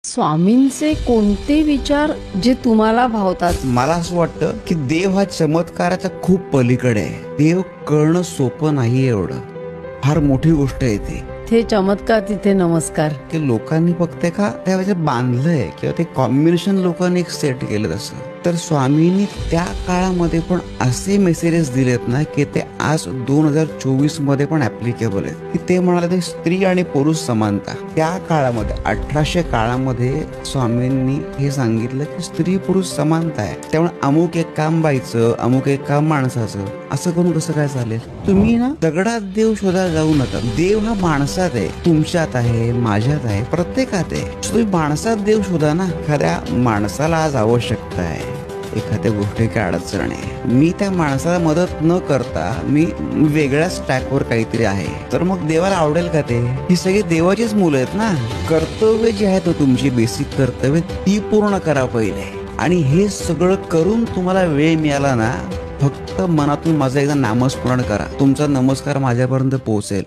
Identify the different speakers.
Speaker 1: स्वामींचे कोणते विचार जे तुम्हाला भावतात?
Speaker 2: मला असं वाटतं की देव हा चमत्काराच्या खूप पलीकडे आहे. देव कळणं सोपं नाही एवढं, फार मोठी गोष्ट आहे ती.
Speaker 1: ते चमत्कार तिथे नमस्कार.
Speaker 2: की लोकांनी फक्त का त्यावेळेस बांधलंय किंवा ते कॉम्बिनेशन लोकांनी एक सेट केलं तसं. तर स्वामींनी त्या काळामध्ये पण असे मेसेजेस दिलेत ना की ते आज 2024 मध्ये पण ऍप्लिकेबल आहेत. की ते म्हणाले ते स्त्री आणि पुरुष समानता. त्या काळामध्ये 1800 काळामध्ये स्वामींनी हे सांगितलं की स्त्री पुरुष समानता आहे. त्यामुळे अमुक एक काम बाईचं, अमुक एक काम माणसाचं, असं करून कसं काय चालेल? तुम्ही ना दगडात देव शोधा जाऊ नका. देव हा माणसात आहे, तुमच्यात आहे, माझ्यात आहे, प्रत्येकात आहे. तुम्ही माणसात देव शोधा ना. एखाद्या माणसाला आज आवश्यकता आहे एखाद्या गोष्टी काय अडचण आहे, मी त्या माणसाला मदत न करता मी वेगळ्याच ट्रॅकवर काहीतरी आहे, तर मग देवाला आवडेल का ते? ही सगळी देवाचीच मुलं आहेत ना. कर्तव्य जे आहे तो तुमची बेसिक कर्तव्य ती पूर्ण करा पहिले. आणि हे सगळं करून तुम्हाला वेळ मिळाला ना, फक्त मनातून माझं एकदा नामस्मरण करा. तुमचा नमस्कार माझ्यापर्यंत पोहोचेल.